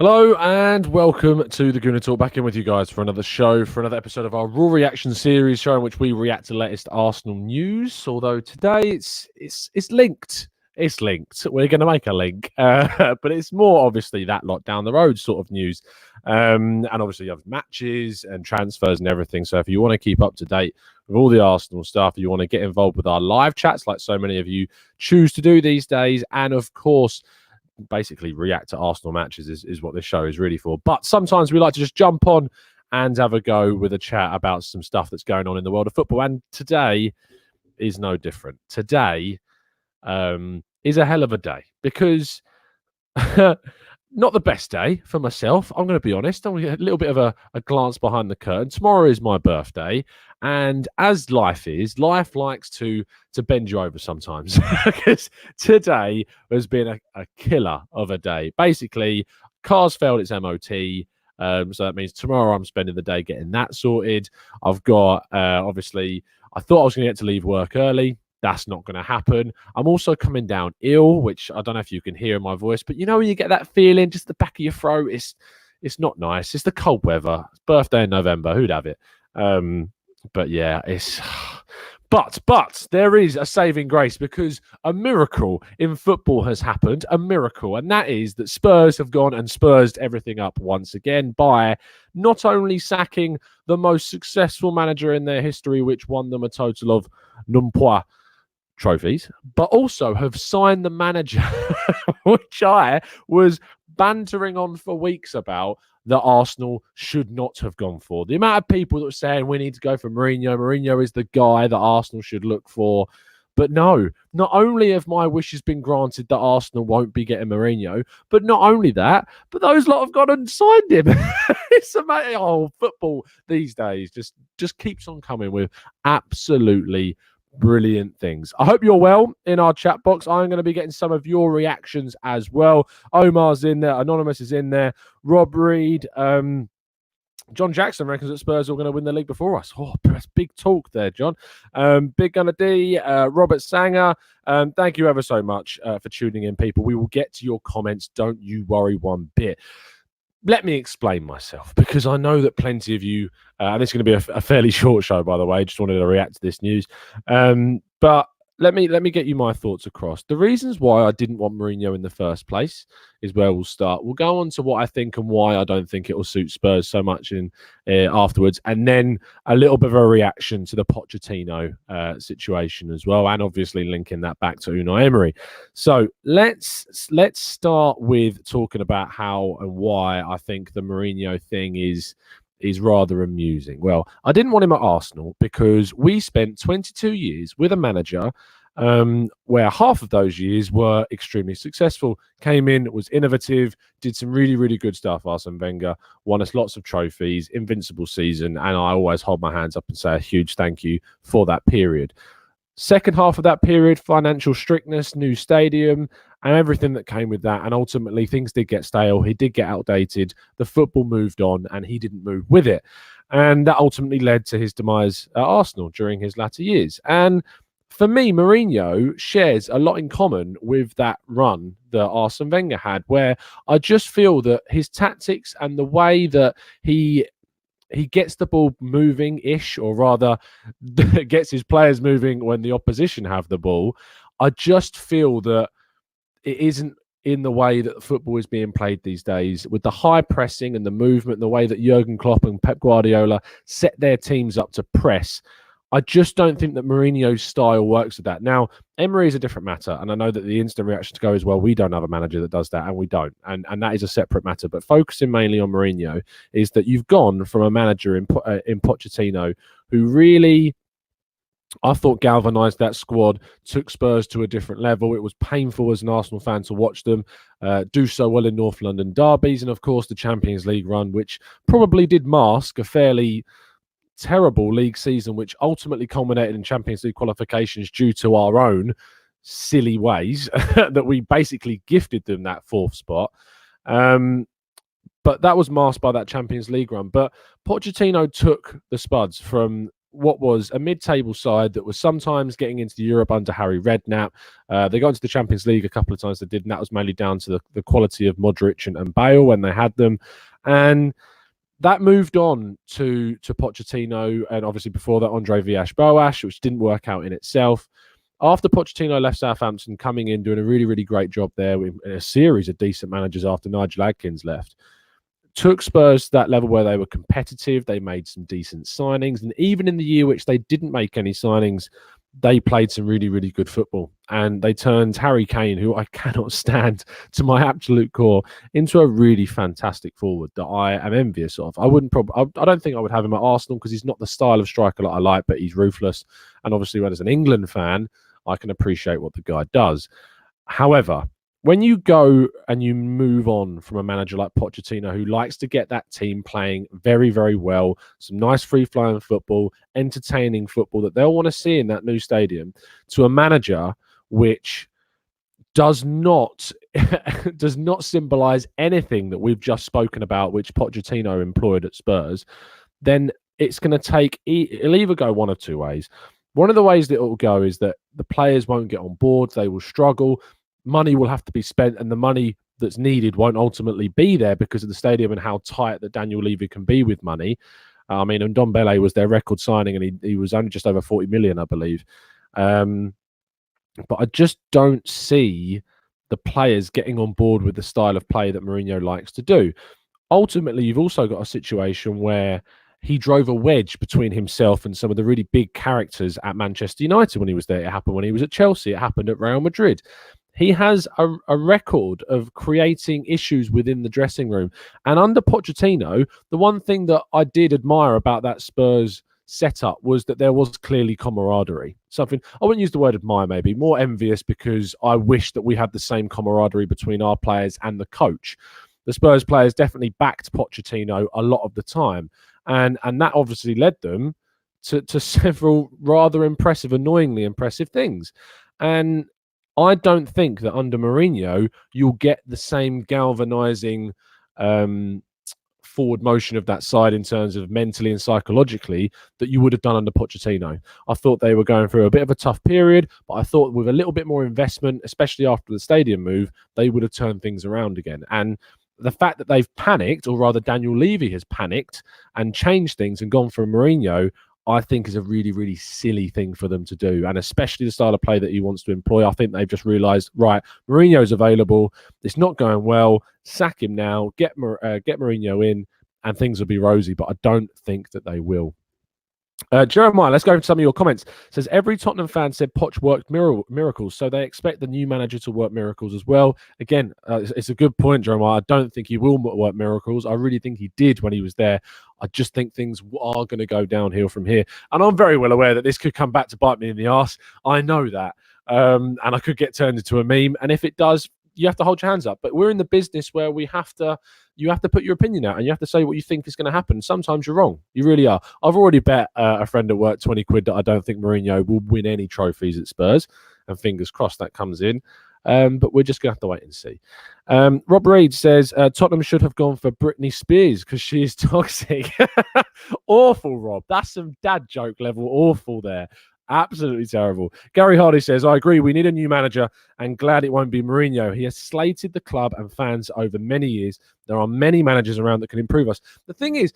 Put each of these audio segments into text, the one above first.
Hello and welcome to the Gooner Talk. Back in with you guys for another show, for another episode of our Raw Reaction series, show in which we react to the latest Arsenal news. Although today it's linked. It's linked. We're going to make a link, but it's more obviously that lot down the road sort of news. And obviously you have matches and transfers and everything. So if you want to keep up to date with all the Arsenal stuff, you want to get involved with our live chats like so many of you choose to do these days, and of course basically react to Arsenal matches is what this show is really for. But sometimes we like to just jump on and have a go with a chat about some stuff that's going on in the world of football. And today is no different. Today is a hell of a day because not the best day for myself. I'm going to be honest. I'm going to get a little bit of a glance behind the curtain. Tomorrow is my birthday. And as life likes to bend you over sometimes. Because today has been a killer of a day. Basically, car's failed its MOT. So that means tomorrow I'm spending the day getting that sorted. I've got, obviously, I thought I was going to get to leave work early. That's not going to happen. I'm also coming down ill, which I don't know if you can hear in my voice, but you know when you get that feeling just the back of your throat, it's not nice. It's the cold weather. It's birthday in November. Who'd have it? But yeah, it's... But there is a saving grace because a miracle in football has happened, a miracle, and that is that Spurs have gone and Spursed everything up once again by not only sacking the most successful manager in their history, which won them a total of numpoi trophies, but also have signed the manager, which I was bantering on for weeks about, that Arsenal should not have gone for. The amount of people that were saying we need to go for Mourinho. Mourinho is the guy that Arsenal should look for. But no, not only have my wishes been granted that Arsenal won't be getting Mourinho, but not only that, but those lot have gone and signed him. It's amazing. Oh, football these days just keeps on coming with absolutely brilliant things. I hope you're well in our chat box. I'm going to be getting some of your reactions as well. Omar's in there. Anonymous is in there. Rob Reed. John Jackson reckons that Spurs are going to win the league before us. Oh, that's big talk there, John. Big Gunner D, Robert Sanger. Thank you ever so much for tuning in, people. We will get to your comments. Don't you worry one bit. Let me explain myself, because I know that plenty of you, and this is going to be a fairly short show, by the way, just wanted to react to this news. But let me get you my thoughts across. The reasons why I didn't want Mourinho in the first place is where we'll start. We'll go on to what I think and why I don't think it will suit Spurs so much in afterwards, and then a little bit of a reaction to the Pochettino situation as well, and obviously linking that back to Unai Emery. So let's start with talking about how and why I think the Mourinho thing is rather amusing. Well, I didn't want him at Arsenal because we spent 22 years with a manager where half of those years were extremely successful. Came in, was innovative, did some really, really good stuff. Arsene Wenger won us lots of trophies, invincible season, and I always hold my hands up and say a huge thank you for that period. Second half of that period, financial strictness, new stadium, and everything that came with that. And ultimately, things did get stale. He did get outdated. The football moved on, and he didn't move with it. And that ultimately led to his demise at Arsenal during his latter years. And for me, Mourinho shares a lot in common with that run that Arsene Wenger had, where I just feel that his tactics and the way that he gets the ball moving-ish, or rather gets his players moving when the opposition have the ball. I just feel that it isn't in the way that football is being played these days, with the high pressing and the movement, the way that Jurgen Klopp and Pep Guardiola set their teams up to press. I just don't think that Mourinho's style works with that. Now, Emery is a different matter, and I know that the instant reaction to go is, well, we don't have a manager that does that, and we don't. And that is a separate matter. But focusing mainly on Mourinho is that you've gone from a manager in Pochettino who really, I thought, galvanised that squad, took Spurs to a different level. It was painful as an Arsenal fan to watch them do so well in North London derbies, and, of course, the Champions League run, which probably did mask a fairly terrible league season, which ultimately culminated in Champions League qualifications due to our own silly ways that we basically gifted them that fourth spot. But that was masked by that Champions League run. But Pochettino took the Spuds from what was a mid-table side that was sometimes getting into Europe under Harry Redknapp. They got into the Champions League a couple of times they did, and that was mainly down to the quality of Modric and Bale when they had them. And that moved on to Pochettino, and obviously before that, Andre Villas-Boas, which didn't work out in itself. After Pochettino left Southampton, coming in, doing a really, really great job there with a series of decent managers after Nigel Adkins left, took Spurs to that level where they were competitive. They made some decent signings. And even in the year which they didn't make any signings, they played some really, really good football. And they turned Harry Kane, who I cannot stand to my absolute core, into a really fantastic forward that I am envious of. I don't think I would have him at Arsenal because he's not the style of striker that I like, but he's ruthless. And obviously, when as an England fan, I can appreciate what the guy does. However, when you go and you move on from a manager like Pochettino, who likes to get that team playing very, very well, some nice free-flowing football, entertaining football that they'll want to see in that new stadium, to a manager which does not symbolize anything that we've just spoken about, which Pochettino employed at Spurs, then it's going to take, it'll either go one of two ways. One of the ways that it will go is that the players won't get on board, they will struggle, money will have to be spent, and the money that's needed won't ultimately be there because of the stadium and how tight that Daniel Levy can be with money. I mean, and Ndombele was their record signing, and he was only just over 40 million, I believe. But I just don't see the players getting on board with the style of play that Mourinho likes to do. Ultimately, you've also got a situation where he drove a wedge between himself and some of the really big characters at Manchester United when he was there. It happened when he was at Chelsea. It happened at Real Madrid. He has a record of creating issues within the dressing room. And under Pochettino, the one thing that I did admire about that Spurs setup was that there was clearly camaraderie. Something, I wouldn't use the word admire, maybe, more envious, because I wish that we had the same camaraderie between our players and the coach. The Spurs players definitely backed Pochettino a lot of the time. And that obviously led them to several rather impressive, annoyingly impressive things. And I don't think that under Mourinho, you'll get the same galvanizing forward motion of that side in terms of mentally and psychologically that you would have done under Pochettino. I thought they were going through a bit of a tough period, but I thought with a little bit more investment, especially after the stadium move, they would have turned things around again. And the fact that they've panicked, or rather Daniel Levy has panicked and changed things and gone for Mourinho, I think is a really, really silly thing for them to do. And especially the style of play that he wants to employ. I think they've just realised, right, Mourinho's available. It's not going well. Sack him now. Get Mourinho in and things will be rosy. But I don't think that they will. Jeremiah, let's go into some of your comments. Says every Tottenham fan said Poch worked miracles, so they expect the new manager to work miracles as well. Again, it's a good point, Jeremiah. I don't think he will work miracles. I really think he did when he was there. I just think things are going to go downhill from here. And I'm very well aware that this could come back to bite me in the arse. I know that. And I could get turned into a meme. And if it does, you have to hold your hands up. But we're in the business where you have to put your opinion out and you have to say what you think is going to happen. Sometimes you're wrong. You really are. I've already bet a friend at work 20 quid that I don't think Mourinho will win any trophies at Spurs. And fingers crossed that comes in. But we're just going to have to wait and see. Rob Reed says Tottenham should have gone for Britney Spears because she is toxic. Awful, Rob. That's some dad joke level awful there. Absolutely terrible. Gary Hardy says, I agree. We need a new manager and glad it won't be Mourinho. He has slated the club and fans over many years. There are many managers around that can improve us. The thing is,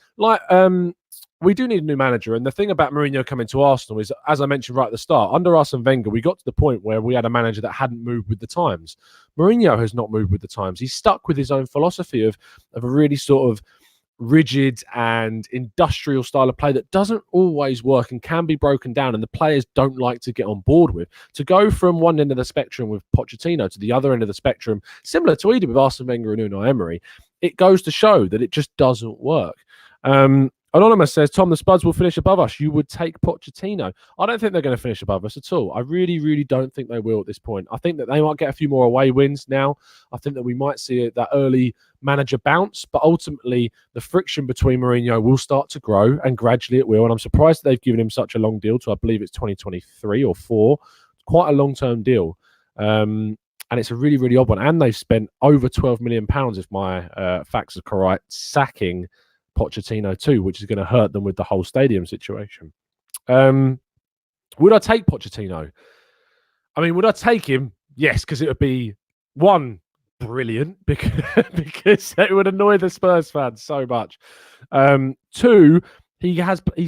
we do need a new manager. And the thing about Mourinho coming to Arsenal is, as I mentioned right at the start, under Arsene Wenger, we got to the point where we had a manager that hadn't moved with the times. Mourinho has not moved with the times. He's stuck with his own philosophy of a really sort of rigid and industrial style of play that doesn't always work and can be broken down, and the players don't like to get on board with. To go from one end of the spectrum with Pochettino to the other end of the spectrum, similar to we did with Arsene Wenger and Unai Emery, it goes to show that it just doesn't work. Anonymous says, Tom, the Spuds will finish above us. You would take Pochettino. I don't think they're going to finish above us at all. I really, really don't think they will at this point. I think that they might get a few more away wins now. I think that we might see that early manager bounce, but ultimately the friction between Mourinho will start to grow, and gradually it will. And I'm surprised that they've given him such a long deal to, I believe it's 2023 or 4. Quite a long-term deal. And it's a really, really odd one. And they've spent over £12 million, if my facts are correct, sacking Pochettino too, which is going to hurt them with the whole stadium situation. Would I take Pochettino? I mean, would I take him? Yes, because it would be one, brilliant, because it would annoy the Spurs fans so much. Two, he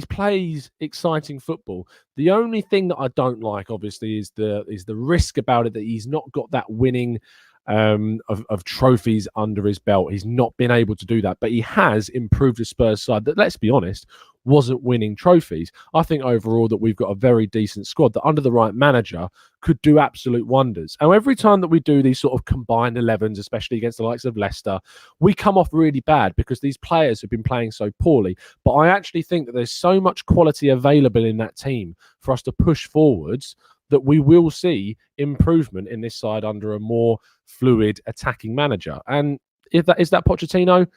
plays exciting football. The only thing that I don't like, obviously, is the risk about it, that he's not got that winning of trophies under his belt. He's not been able to do that, but he has improved the Spurs side that, let's be honest, wasn't winning trophies. I think overall that we've got a very decent squad that under the right manager could do absolute wonders. And every time that we do these sort of combined 11s, especially against the likes of Leicester, we come off really bad because these players have been playing so poorly. But I actually think that there's so much quality available in that team for us to push forwards that we will see improvement in this side under a more fluid attacking manager. And if that is that Pochettino,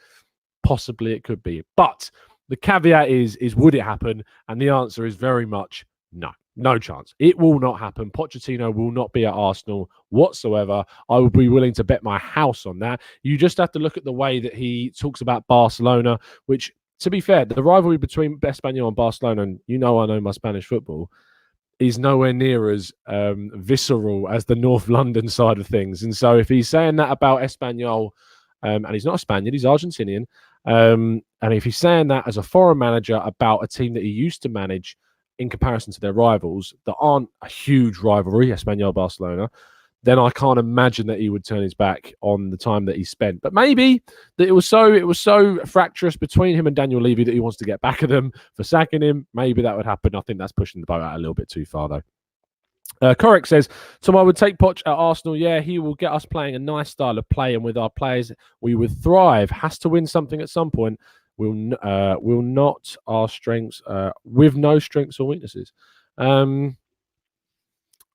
possibly it could be. But the caveat is would it happen? And the answer is very much no. No chance. It will not happen. Pochettino will not be at Arsenal whatsoever. I would be willing to bet my house on that. You just have to look at the way that he talks about Barcelona, which, to be fair, the rivalry between Espanyol and Barcelona, and I know my Spanish football, is nowhere near as visceral as the North London side of things. And so if he's saying that about Espanyol, and he's not a Spaniard, he's Argentinian, and if he's saying that as a foreign manager about a team that he used to manage in comparison to their rivals that aren't a huge rivalry, Espanyol Barcelona, then I can't imagine that he would turn his back on the time that he spent. But maybe that it was so fractious between him and Daniel Levy that he wants to get back at them for sacking him. Maybe that would happen. I think that's pushing the boat out a little bit too far, though. Correct says, Tom, I would take Poch at Arsenal. Yeah, he will get us playing a nice style of play, and with our players, we would thrive. Has to win something at some point. Will not our strengths, with no strengths or weaknesses.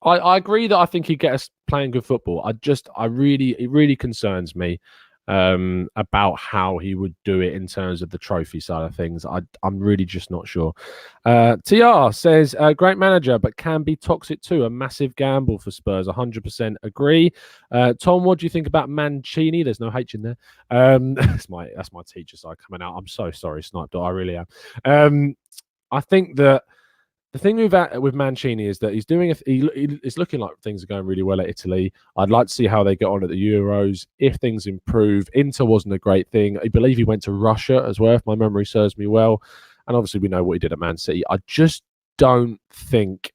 I agree that I think he'd get us playing good football. It really concerns me about how he would do it in terms of the trophy side of things. I'm really just not sure. TR says, great manager, but can be toxic too. A massive gamble for Spurs. 100% agree. Tom, what do you think about Mancini? There's no H in there. That's my teacher side coming out. I'm so sorry, Snipe. I really am. I think that the thing with Mancini is that it's looking like things are going really well at Italy. I'd like to see how they get on at the Euros. If things improve, Inter wasn't a great thing. I believe he went to Russia as well, if my memory serves me well. And obviously we know what he did at Man City. I just don't think...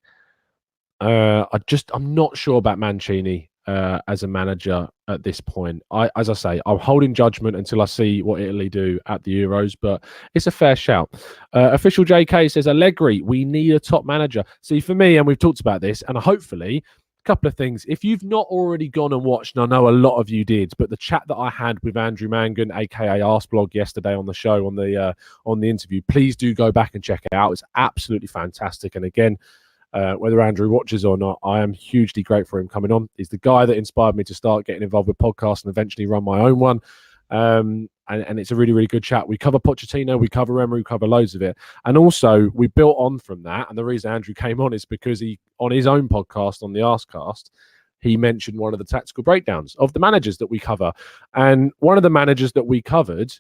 I'm not sure about Mancini as a manager at this point. As I say, I'm holding judgment until I see what Italy do at the Euros, but it's a fair shout. Official JK says, Allegri, we need a top manager. See, for me, and we've talked about this, and hopefully, a couple of things. If you've not already gone and watched, and I know a lot of you did, but the chat that I had with Andrew Mangan, aka Arsblog, yesterday on the show, on the interview, please do go back and check it out. It's absolutely fantastic. And again, whether Andrew watches or not, I am hugely grateful for him coming on. He's the guy that inspired me to start getting involved with podcasts and eventually run my own one. And it's a really, really good chat. We cover Pochettino, we cover Emery, we cover loads of it. And also, we built on from that. And the reason Andrew came on is because he, on his own podcast, on the Arscast, he mentioned one of the tactical breakdowns of the managers that we cover. And one of the managers that we covered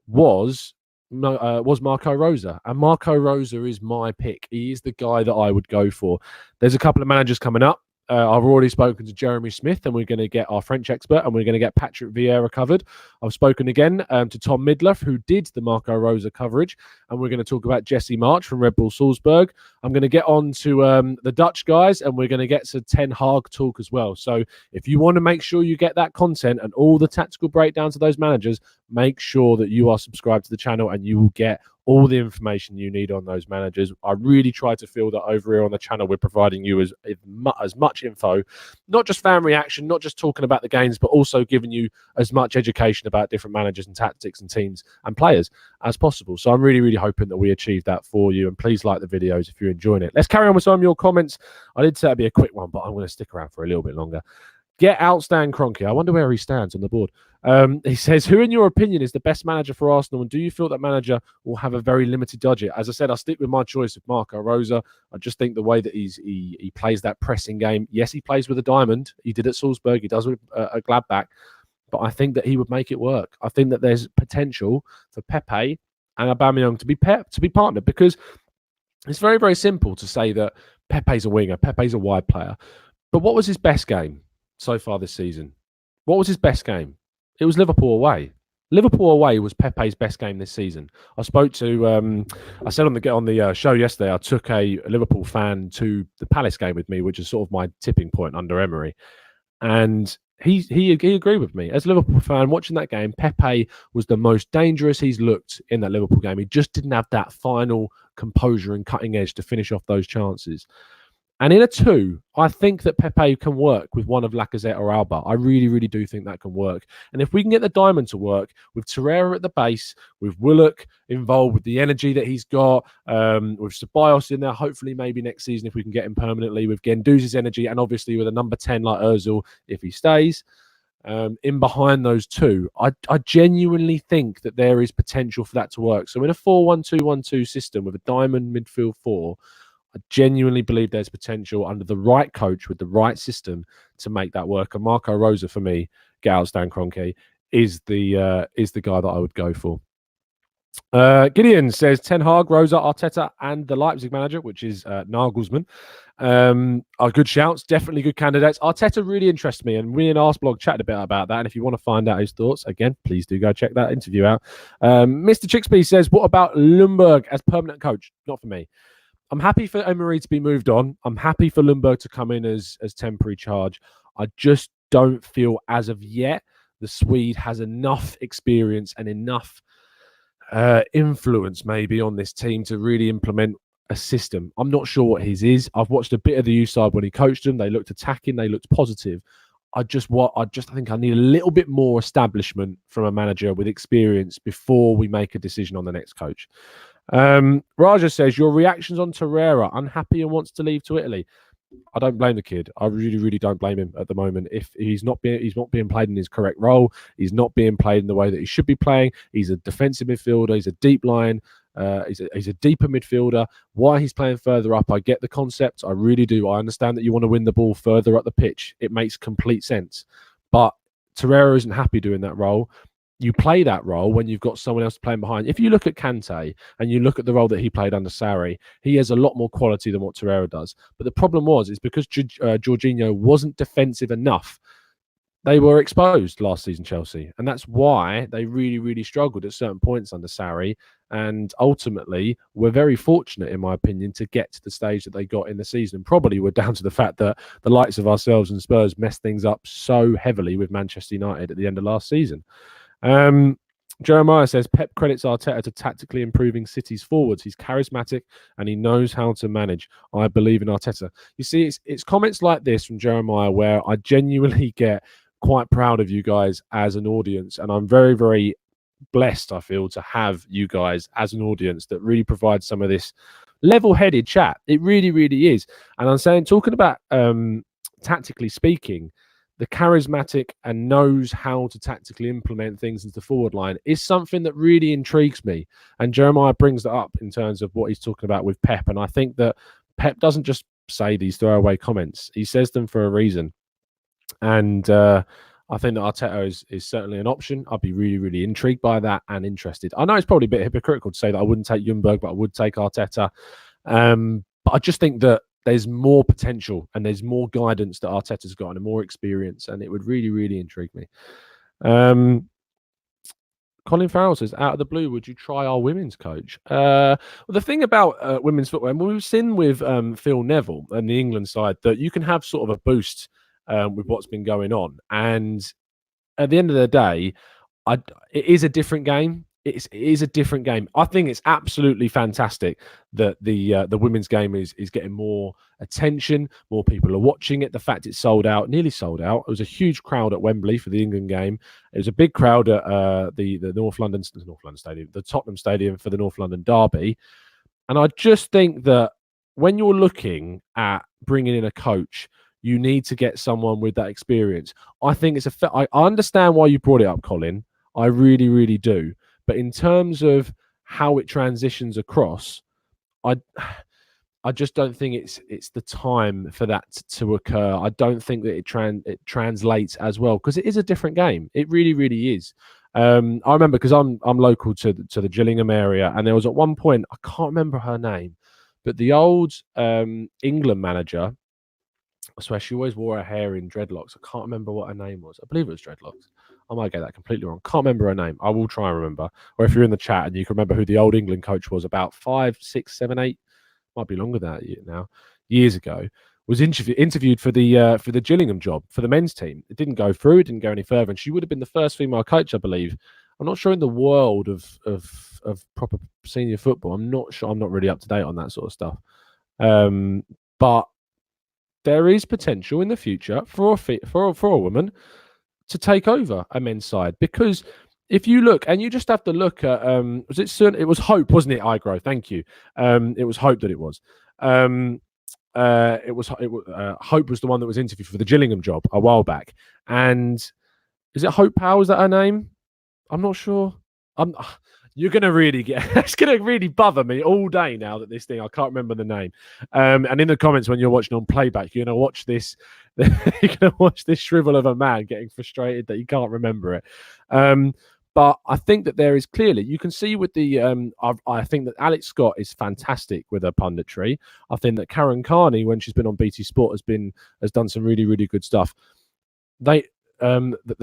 was Marco Rosa, and Marco Rosa is my pick. He is the guy that I would go for. There's a couple of managers coming up. I've already spoken to Jeremy Smith, and we're going to get our French expert, and we're going to get Patrick Vieira covered. I've spoken again to Tom Midler, who did the Marco Rosa coverage, and we're going to talk about Jesse March from Red Bull Salzburg. I'm going to get on to the Dutch guys, and we're going to get to Ten Hag talk as well. So if you want to make sure you get that content and all the tactical breakdowns of those managers, make sure that you are subscribed to the channel, and you will get all the information you need on those managers. I really try to feel that over here on the channel, we're providing you as much info, not just fan reaction, not just talking about the games, but also giving you as much education about different managers and tactics and teams and players as possible. So I'm really, really hoping that we achieve that for you. And please like the videos if you're enjoying it. Let's carry on with some of your comments. I did say it'd be a quick one, but I'm going to stick around for a little bit longer. Get out Stan Kroenke. I wonder where he stands on the board. He says, who in your opinion is the best manager for Arsenal, and do you feel that manager will have a very limited budget? As I said, I'll stick with my choice of Marco Rosa. I just think the way that he plays that pressing game. Yes, he plays with a diamond. He did at Salzburg. He does with a Gladbach. But I think that he would make it work. I think that there's potential for Pepe and Aubameyang to be partnered, because It's very, very simple to say that Pepe's a winger, Pepe's a wide player. But what was his best game so far this season? What was his best game? It was Liverpool away. Liverpool away was Pepe's best game this season. I spoke to, I said on the show yesterday, I took a Liverpool fan to the Palace game with me, which is sort of my tipping point under Emery. And he agreed with me. As a Liverpool fan, watching that game, Pepe was the most dangerous he's looked in that Liverpool game. He just didn't have that final composure and cutting edge to finish off those chances. And in a 2, I think that Pepe can work with one of Lacazette or Alba. I really, really do think that can work. And if we can get the diamond to work with Torreira at the base, with Willock involved with the energy that he's got, with Ceballos in there, hopefully maybe next season if we can get him permanently, with Guendouzi's energy, and obviously with a number 10 like Ozil if he stays, in behind those 2, I genuinely think that there is potential for that to work. So in a 4-1-2-1-2 system with a diamond midfield 4, I genuinely believe there's potential under the right coach with the right system to make that work. And Marco Rosa, for me, get out Stan Kroenke, is the guy that I would go for. Gideon says Ten Hag, Rosa, Arteta, and the Leipzig manager, which is Nagelsmann, are good shouts. Definitely good candidates. Arteta really interests me, and we in Arseblog chatted a bit about that. And if you want to find out his thoughts, again, please do go check that interview out. Mr. Chixby says, what about Ljungberg as permanent coach? Not for me. I'm happy for Emery to be moved on. I'm happy for Ljungberg to come in as temporary charge. I just don't feel as of yet the Swede has enough experience and enough influence maybe on this team to really implement a system. I'm not sure what his is. I've watched a bit of the U side when he coached them. They looked attacking. They looked positive. I think I need a little bit more establishment from a manager with experience before we make a decision on the next coach. Raja says, your reactions on Torreira, unhappy and wants to leave to Italy. I don't blame the kid. I really, really don't blame him at the moment. If he's not being played in his correct role, he's not being played in the way that he should be playing. He's a defensive midfielder. He's a deep line. He's a deeper midfielder. Why he's playing further up, I get the concept. I really do. I understand that you want to win the ball further up the pitch. It makes complete sense. But Torreira isn't happy doing that role. You play that role when you've got someone else playing behind. If you look at Kante and you look at the role that he played under Sarri, he has a lot more quality than what Torreira does. But the problem is because Jorginho wasn't defensive enough, they were exposed last season, Chelsea. And that's why they really, really struggled at certain points under Sarri. And ultimately, we're very fortunate, in my opinion, to get to the stage that they got in the season. Probably we're down to the fact that the likes of ourselves and Spurs messed things up so heavily with Manchester United at the end of last season. Jeremiah says Pep credits Arteta to tactically improving City's forwards. He's charismatic and he knows how to manage. I believe in Arteta. You see, it's comments like this from Jeremiah where I genuinely get quite proud of you guys as an audience, and I'm very, very blessed, I feel, to have you guys as an audience that really provides some of this level-headed chat. It really, really is. And I'm saying, talking about tactically speaking, the charismatic and knows how to tactically implement things into the forward line is something that really intrigues me. And Jeremiah brings that up in terms of what he's talking about with Pep. And I think that Pep doesn't just say these throwaway comments. He says them for a reason. And I think that Arteta is certainly an option. I'd be really, really intrigued by that and interested. I know it's probably a bit hypocritical to say that I wouldn't take Ljungberg, but I would take Arteta. But I just think that there's more potential and there's more guidance that Arteta's got and more experience, and it would really, really intrigue me. Colin Farrell says, out of the blue, would you try our women's coach? Well, the thing about women's football, and we've seen with Phil Neville and the England side, that you can have sort of a boost with what's been going on. And at the end of the day, it is a different game. It is a different game. I think it's absolutely fantastic that the women's game is getting more attention. More people are watching it. The fact it's sold out, nearly sold out. It was a huge crowd at Wembley for the England game. It was a big crowd at the North London Stadium, the Tottenham Stadium for the North London Derby. And I just think that when you're looking at bringing in a coach, you need to get someone with that experience. I think I understand why you brought it up, Colin. I really, really do. But in terms of how it transitions across, I just don't think it's the time for that to occur. I don't think that it translates as well because it is a different game. It really, really is. I remember because I'm local to the Gillingham area, and there was at one point, I can't remember her name, but the old England manager, I swear she always wore her hair in dreadlocks. I can't remember what her name was. I believe it was dreadlocks. I might get that completely wrong. Can't remember her name. I will try and remember. Or if you're in the chat and you can remember who the old England coach was, about 5, 6, 7, 8, might be longer than that now, years ago, was interviewed for the Gillingham job for the men's team. It didn't go through. It didn't go any further, and she would have been the first female coach, I believe. I'm not sure in the world of proper senior football. I'm not sure. I'm not really up to date on that sort of stuff. But there is potential in the future for a woman to take over a men's side, because if you look, and you just have to look at it was Hope, wasn't it? Igro, thank you. It was Hope that it was. Hope was the one that was interviewed for the Gillingham job a while back, and is it Hope Powell? Is that her name? I'm not sure. You're gonna really it's gonna really bother me all day now that this thing, I can't remember the name. And in the comments when you're watching on playback, you're gonna watch this. You're gonna watch this shrivel of a man getting frustrated that you can't remember it. But I think that there is clearly, you can see with the, I think that Alex Scott is fantastic with her punditry. I think that Karen Carney, when she's been on BT Sport, has done some really, really good stuff. The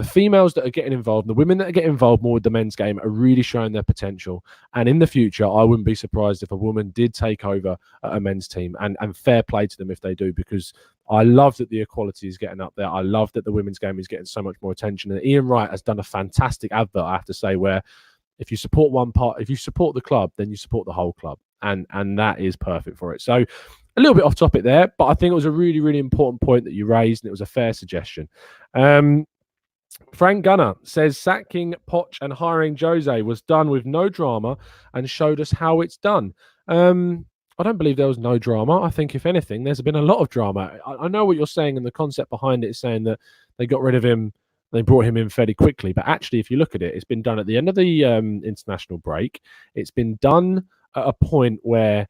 females that are getting involved, the women that are getting involved more with the men's game, are really showing their potential. And in the future, I wouldn't be surprised if a woman did take over a men's team, and fair play to them if they do, because I love that the equality is getting up there. I love that the women's game is getting so much more attention. And Ian Wright has done a fantastic advert, I have to say, where if you support one part, if you support the club, then you support the whole club. And that is perfect for it. So a little bit off topic there, but I think it was a really, really important point that you raised, and it was a fair suggestion. Frank Gunner says sacking Poch and hiring Jose was done with no drama and showed us how it's done. I don't believe there was no drama. I think, if anything, there's been a lot of drama. I know what you're saying, and the concept behind it is saying that they got rid of him, they brought him in fairly quickly. But actually, if you look at it, it's been done at the end of the international break. It's been done at a point where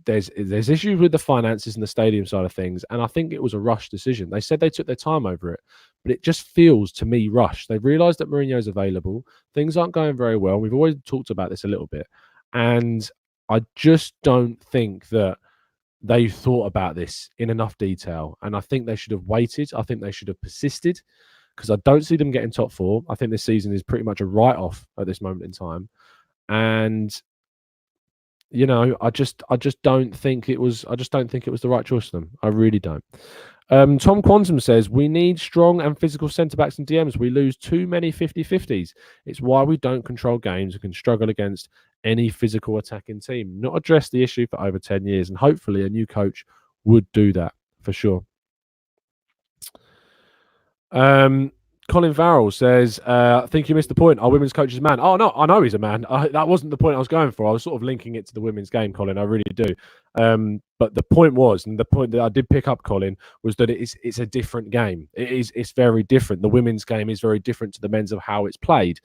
there's issues with the finances and the stadium side of things, and I think it was a rush decision. They said they took their time over it, but it just feels to me rushed. They've realised that Mourinho's available. Things aren't going very well. We've always talked about this a little bit, and I just don't think that they thought about this in enough detail, and I think they should have waited. I think they should have persisted, because I don't see them getting top four. I think this season is pretty much a write-off at this moment in time, and I just don't think it was. I just don't think it was the right choice for them. I really don't. Tom Quantum says, we need strong and physical centre-backs and DMs. We lose too many 50-50s. It's why we don't control games and can struggle against any physical attacking team. Not addressed the issue for over 10 years, and hopefully a new coach would do that for sure. Colin Farrell says, I think you missed the point. Our women's coach is a man. Oh, no, I know he's a man. That wasn't the point I was going for. I was sort of linking it to the women's game, Colin. I really do. But the point was, and the point that I did pick up, Colin, was that it's a different game. It's very different. The women's game is very different to the men's of how it's played.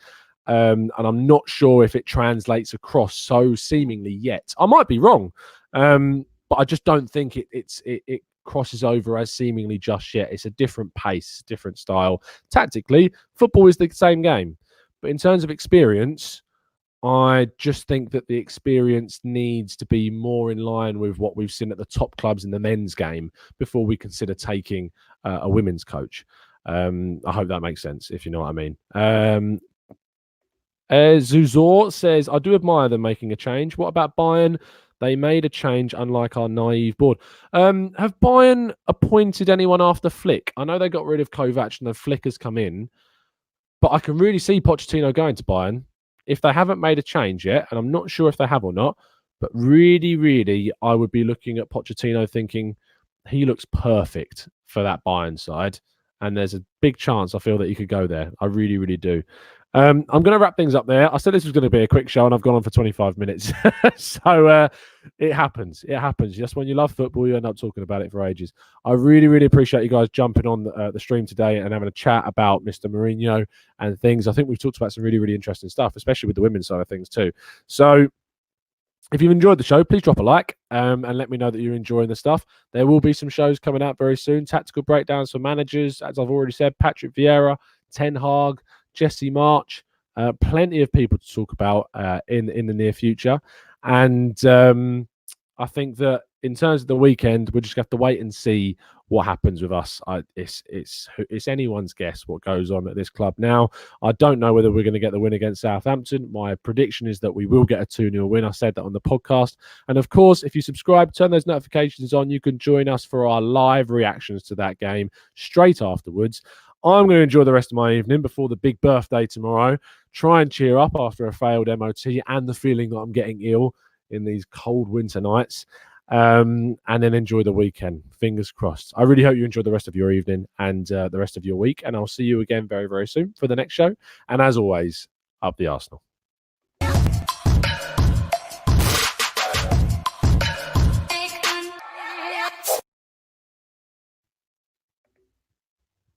And I'm not sure if it translates across so seemingly yet. I might be wrong. But I just don't think it crosses over as seemingly just yet. It's a different pace, different style. Tactically, football is the same game. But in terms of experience, I just think that the experience needs to be more in line with what we've seen at the top clubs in the men's game before we consider taking a women's coach. I hope that makes sense, if you know what I mean. Zuzor says, I do admire them making a change. What about Bayern? They made a change, unlike our naive board. Have Bayern appointed anyone after Flick? I know they got rid of Kovac and then Flick has come in, but I can really see Pochettino going to Bayern if they haven't made a change yet, and I'm not sure if they have or not, but really, really, I would be looking at Pochettino thinking he looks perfect for that Bayern side, and there's a big chance I feel that he could go there. I really, really do. I'm going to wrap things up there. I said this was going to be a quick show, and I've gone on for 25 minutes. So it happens. It happens. Just when you love football, you end up talking about it for ages. I really, really appreciate you guys jumping on the stream today and having a chat about Mr. Mourinho and things. I think we've talked about some really, really interesting stuff, especially with the women's side of things too. So if you've enjoyed the show, please drop a like and let me know that you're enjoying the stuff. There will be some shows coming out very soon. Tactical breakdowns for managers, as I've already said, Patrick Vieira, Ten Hag, Jesse March, plenty of people to talk about in the near future. And I think that in terms of the weekend, we're just going to have to wait and see what happens with us. It's anyone's guess what goes on at this club now. I don't know whether we're going to get the win against Southampton. My prediction is that we will get a 2-0 win. I said that on the podcast. And of course, if you subscribe, turn those notifications on, you can join us for our live reactions to that game straight afterwards. I'm going to enjoy the rest of my evening before the big birthday tomorrow. Try and cheer up after a failed MOT and the feeling that I'm getting ill in these cold winter nights, and then enjoy the weekend. Fingers crossed. I really hope you enjoy the rest of your evening and the rest of your week, and I'll see you again very, very soon for the next show. And as always, up the Arsenal.